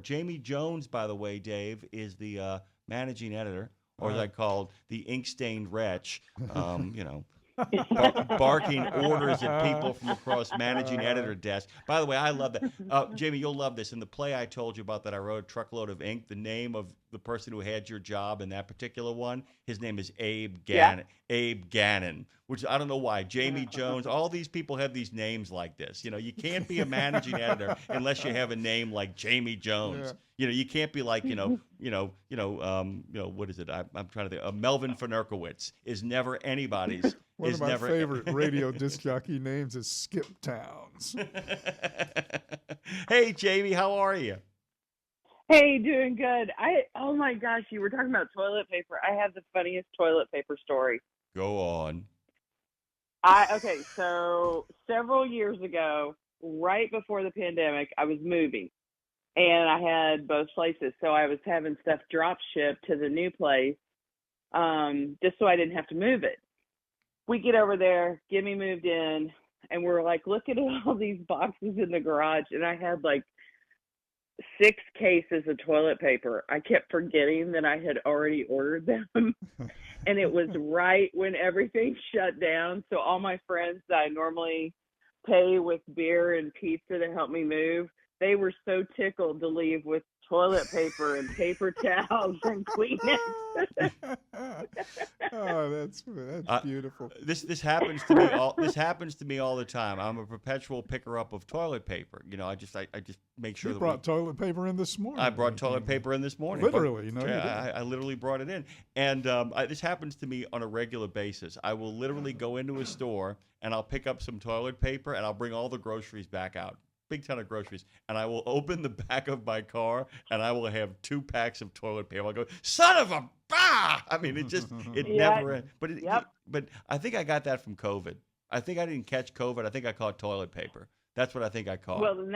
Jami Jones, by the way, Dave, is the managing editor, or as I called the ink-stained wretch. You know, barking orders at people from across managing editor desk. By the way, I love that. Jamie, you'll love this. In the play I told you about that I wrote, Truckload of Ink, the name of the person who had your job in that particular one, his name is Abe Gannon. Yeah. Abe Gannon, which I don't know why. Jami Jones, all these people have these names like this. You know, you can't be a managing editor unless you have a name like Jami Jones. Yeah. You know, you can't be like, what is it? I'm trying to think. Melvin Fanerkowitz is never anybody's. One of my favorite radio disc jockey names is Skip Towns. Hey, Jamie, how are you? Hey, doing good. Oh my gosh, you were talking about toilet paper. I have the funniest toilet paper story. Go on. Okay, so several years ago, right before the pandemic, I was moving. And I had both places, so I was having stuff drop shipped to the new place, just so I didn't have to move it. We get over there, get me moved in, and we're like, look at all these boxes in the garage, and I had like 6 cases of toilet paper. I kept forgetting that I had already ordered them, and it was right when everything shut down, so all my friends that I normally pay with beer and pizza to help me move, they were so tickled to leave with toilet paper and paper towels and Kleenex. Oh, that's beautiful. This happens to me all. This happens to me all the time. I'm a perpetual picker up of toilet paper. You know, I just make sure you brought toilet paper in this morning. I brought toilet paper in this morning. Literally, I literally brought it in, and this happens to me on a regular basis. I will literally go into a store and I'll pick up some toilet paper and I'll bring all the groceries back out. Big ton of groceries, and I will open the back of my car, and I will have 2 packs of toilet paper. I'll go, son of a bah! I mean, never ends. But I think I got that from COVID. I think I didn't catch COVID. I think I caught toilet paper. That's what I think I caught. Well, then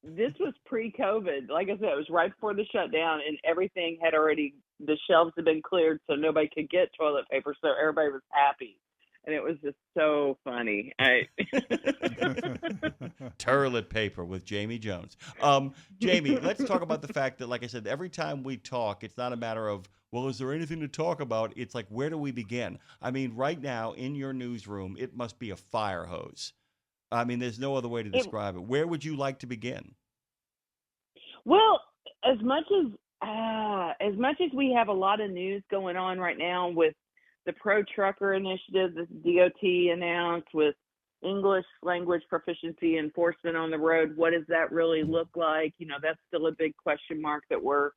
this was pre-COVID. Like I said, it was right before the shutdown, and everything the shelves had been cleared, so nobody could get toilet paper, so everybody was happy. And it was just so funny. Toilet paper with Jami Jones. Jamie, let's talk about the fact that, like I said, every time we talk, it's not a matter of, well, is there anything to talk about? It's like, where do we begin? I mean, right now in your newsroom, it must be a fire hose. I mean, there's no other way to describe it. Where would you like to begin? Well, as much as we have a lot of news going on right now with the pro-trucker initiative that DOT announced with English language proficiency enforcement on the road, what does that really look like? You know, that's still a big question mark that we're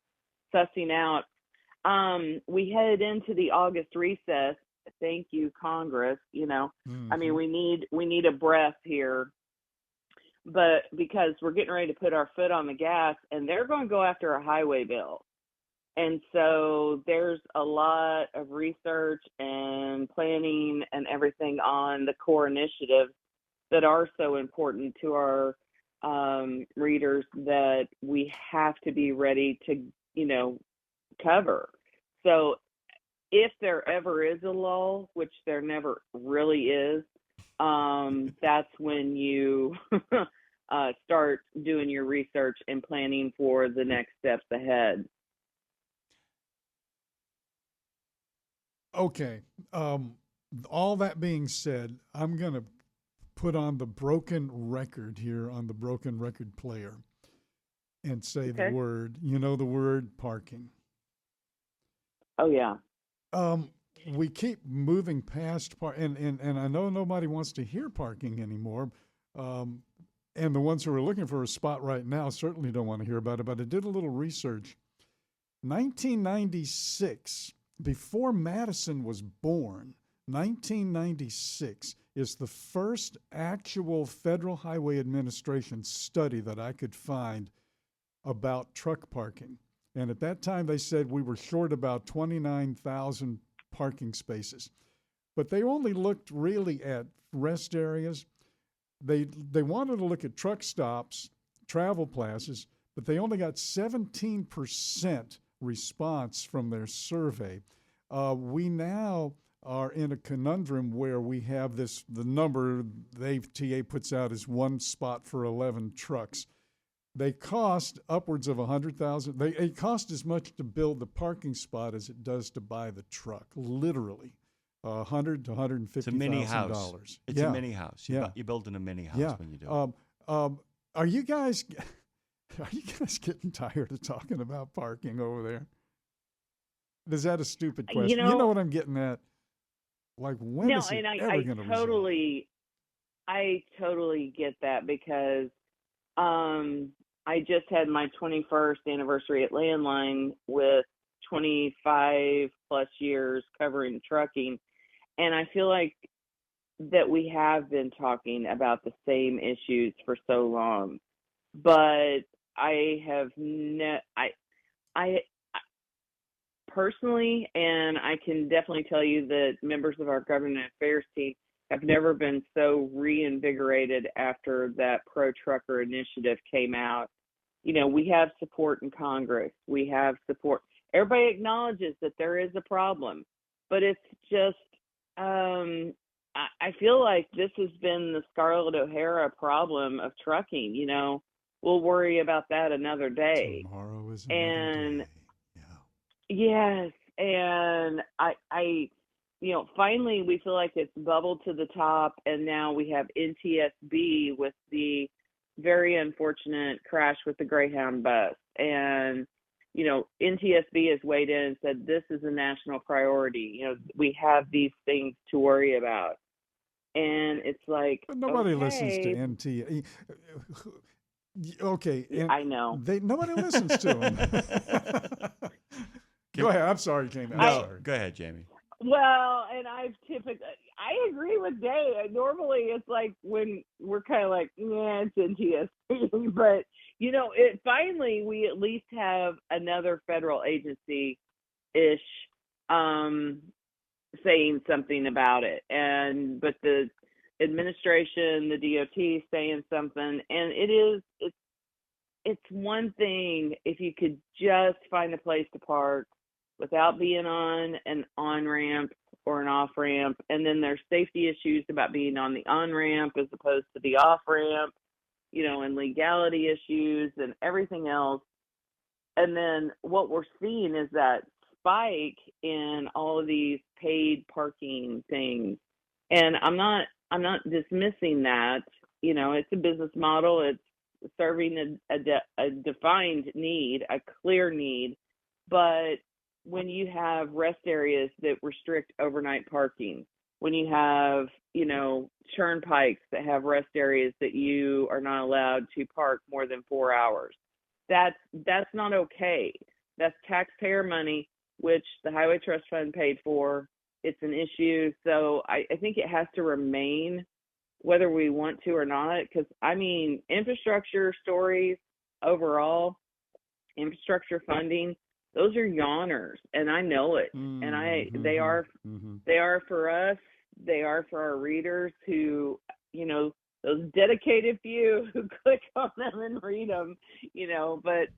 sussing out. We head into the August recess. Thank you, Congress. You know, I mean, we need a breath here, but because we're getting ready to put our foot on the gas, and they're going to go after a highway bill. And so there's a lot of research and planning and everything on the core initiatives that are so important to our readers that we have to be ready to, cover. So if there ever is a lull, which there never really is, that's when you start doing your research and planning for the next steps ahead. Okay. All that being said, I'm going to put on the broken record here on the broken record player and say the word, the word parking. Oh, yeah. We keep moving past and I know nobody wants to hear parking anymore. And the ones who are looking for a spot right now certainly don't want to hear about it, but I did a little research. 1996, before Madison was born, 1996 is the first actual Federal Highway Administration study that I could find about truck parking. And at that time, they said we were short about 29,000 parking spaces. But they only looked really at rest areas. They wanted to look at truck stops, travel plazas, but they only got 17% response from their survey. We now are in a conundrum where we have the number TA puts out is 1 spot for 11 trucks. They cost upwards of $100,000. It costs as much to build the parking spot as it does to buy the truck. Literally, $100 to $150,000. It's a mini house. It's a mini house. You're building a mini house when you do it. Are you guys getting tired of talking about parking over there? Is that a stupid question? You know what I'm getting at? Like, when is it ever going to resolve? I totally get that, because I just had my 21st anniversary at Landline with 25 plus years covering trucking. And I feel like that we have been talking about the same issues for so long, but I have I personally, and I can definitely tell you that members of our government affairs team have never been so reinvigorated after that pro-trucker initiative came out. You know, we have support in Congress. We have support. Everybody acknowledges that there is a problem, but it's just, I feel like this has been the Scarlett O'Hara problem of trucking. You know, we'll worry about that another day. Tomorrow is another day. Yes, and I, finally we feel like it's bubbled to the top, and now we have NTSB with the very unfortunate crash with the Greyhound bus. And, NTSB has weighed in and said this is a national priority. We have these things to worry about. And it's like, but nobody listens to NT. Okay. I know. Nobody listens to them. Go ahead. I'm sorry, Jamie. Go ahead, Jamie. Well, and I agree with Dave. Normally it's like when we're kind of like, yeah, it's NTSB, but finally we at least have another federal agency-ish saying something about it. But the administration, the DOT saying something, and it's one thing if you could just find a place to park without being on an on-ramp or an off-ramp. And then there's safety issues about being on the on-ramp as opposed to the off-ramp, and legality issues and everything else. And then what we're seeing is that spike in all of these paid parking things. And I'm not dismissing that. It's a business model. It's serving a defined need, a clear need. But when you have rest areas that restrict overnight parking, when you have, turnpikes that have rest areas that you are not allowed to park more than 4 hours, that's not okay. That's taxpayer money, which the Highway Trust Fund paid for. It's an issue. So I think it has to remain whether we want to or not, because, infrastructure stories overall, infrastructure funding, those are yawners, and I know it. And they are for us. They are for our readers who, those dedicated few who click on them and read them, but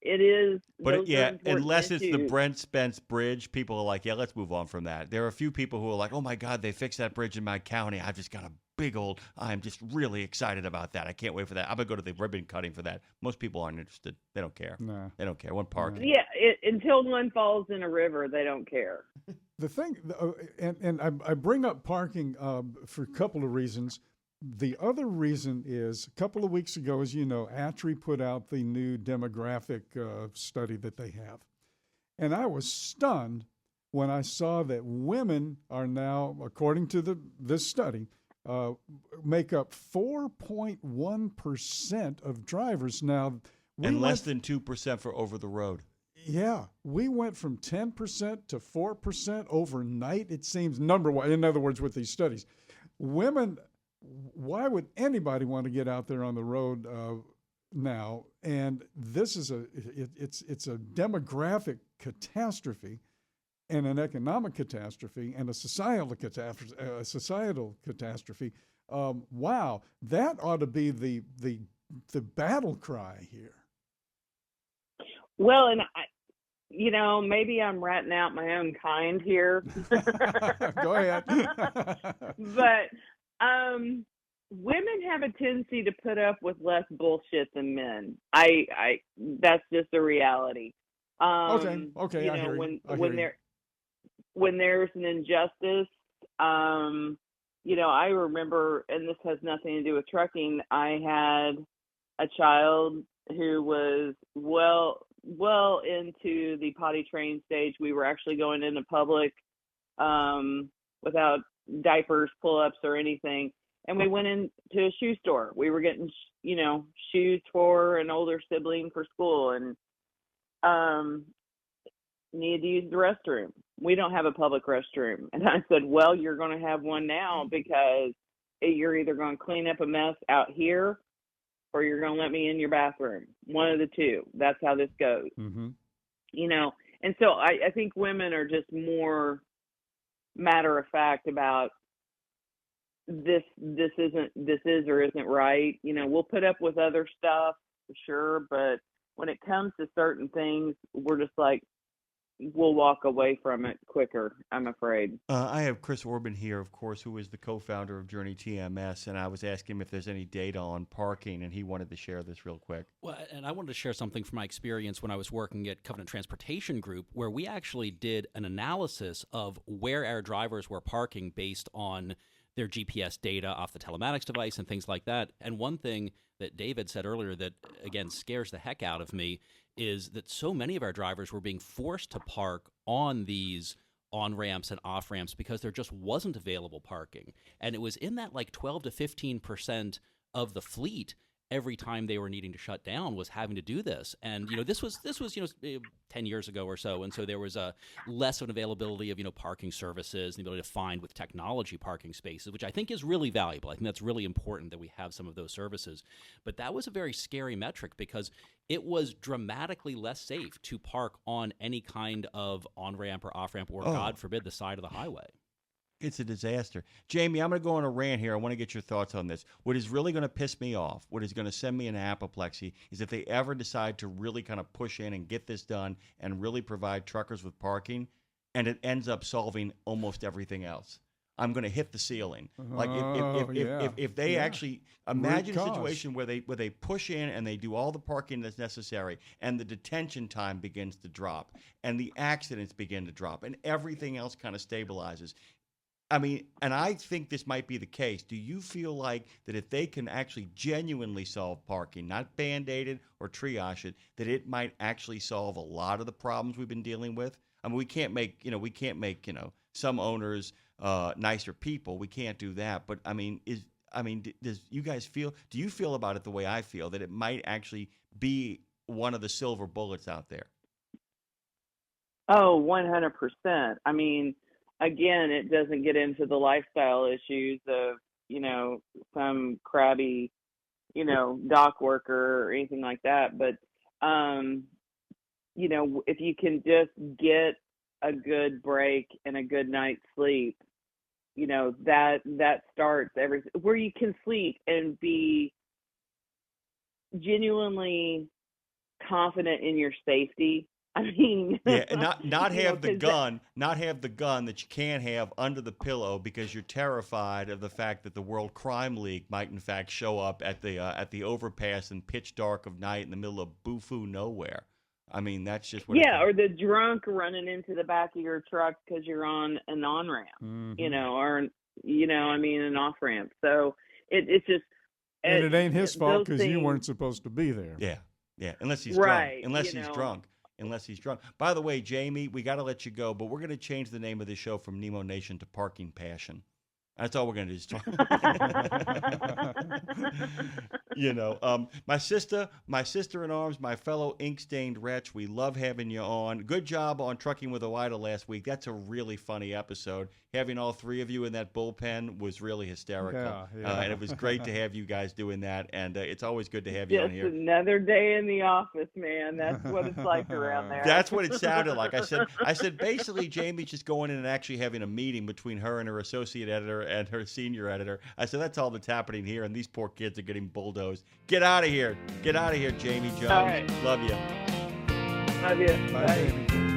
it is. But unless it's the Brent Spence Bridge, people are like, yeah, let's move on from that. There are a few people who are like, oh my God, they fixed that bridge in my county. I've just got I'm just really excited about that. I can't wait for that. I'm going to go to the ribbon cutting for that. Most people aren't interested. They don't care. No. They don't care. One park. Yeah, until one falls in a river, they don't care. The thing, and I bring up parking for a couple of reasons. The other reason is a couple of weeks ago, as you know, ATRI put out the new demographic study that they have. And I was stunned when I saw that women are now, according to this study, make up 4.1% of drivers. Now, and less than 2% for over the road. Yeah, we went from 10% to 4% overnight, it seems, number-wise. In other words, with these studies. Women, why would anybody want to get out there on the road now? And this is it's a demographic catastrophe and an economic catastrophe and a societal catastrophe. Wow, that ought to be the battle cry here. Well, and maybe I'm ratting out my own kind here. Go ahead. But women have a tendency to put up with less bullshit than men. That's just a reality. Okay, You I know, hear you. when there's an injustice, you know, I remember, and this has nothing to do with trucking. I had a child who was well into the potty train stage. We were actually going into public without diapers, pull-ups, or anything. And we went into a shoe store. We were getting, you know, shoes for an older sibling for school, and needed to use the restroom. We don't have a public restroom. And I said, well, you're going to have one now, because you're either going to clean up a mess out here, or you're going to let me in your bathroom. One of the two. That's how this goes. Mm-hmm. You know, and so I think women are just more matter of fact about this is or isn't right. You know, we'll put up with other stuff, sure, but when it comes to certain things, we're just like, we'll walk away from it quicker, I'm afraid. I have Chris Orban here, of course, who is the co-founder of JourneyTMS, and I was asking him if there's any data on parking, and he wanted to share this real quick. Well, and I wanted to share something from my experience when I was working at Covenant Transportation Group, where we actually did an analysis of where our drivers were parking based on their GPS data off the telematics device and things like that. And one thing that David said earlier that, again, scares the heck out of me is that so many of our drivers were being forced to park on these on-ramps and off-ramps because there just wasn't available parking. And it was in that like 12 to 15% of the fleet every time they were needing to shut down was having to do this. And, you know, this was, 10 years ago or so. And so there was a less of an availability of, parking services and the ability to find with technology parking spaces, which I think is really valuable. I think that's really important that we have some of those services. But that was a very scary metric because it was dramatically less safe to park on any kind of on-ramp or off-ramp or, God forbid, the side of the highway. It's a disaster. Jamie, I'm going to go on a rant here. I want to get your thoughts on this. What is really going to piss me off, what is going to send me into apoplexy, is if they ever decide to really kind of push in and get this done and really provide truckers with parking, and it ends up solving almost everything else. I'm going to hit the ceiling. Like if they actually imagine a situation where they push in and they do all the parking that's necessary, and the detention time begins to drop, and the accidents begin to drop, and everything else kind of stabilizes. I mean, and I think this might be the case. Do you feel like that if they can actually genuinely solve parking, not Band-Aid it or triage it, that it might actually solve a lot of the problems we've been dealing with? I mean, we can't make some owners nicer people. We can't do that. But I mean, do you feel about it the way I feel, that it might actually be one of the silver bullets out there? Oh, 100%. I mean, again, it doesn't get into the lifestyle issues of, some crabby, dock worker or anything like that. But, if you can just get a good break and a good night's sleep, that starts everything, where you can sleep and be genuinely confident in your safety. I mean, and not have the gun that you can't have under the pillow because you're terrified of the fact that the World Crime League might in fact show up at the overpass in pitch dark of night in the middle of bufu nowhere. I mean, that's just what. Yeah, or the drunk running into the back of your truck because you're on an on-ramp, or an off-ramp. So it's just. And it ain't his fault because you weren't supposed to be there. Yeah, unless he's drunk. Unless he's drunk. By the way, Jamie, we got to let you go, but we're going to change the name of the show from Nemo Nation to Parking Passion. That's all we're going to do is talk. My sister in arms, my fellow ink-stained wretch, we love having you on. Good job on Trucking with a Wida last week. That's a really funny episode. Having all three of you in that bullpen was really hysterical. Yeah. And it was great to have you guys doing that. And it's always good to have you on here. Just another day in the office, man. That's what it's like around there. That's what it sounded like. I said basically Jamie's just going in and actually having a meeting between her and her associate editor and her senior editor. I said, that's all that's happening here, and these poor kids are getting bulldozed. Get out of here. Get out of here, Jami Jones. All right. Love you. Love you. Bye. Bye.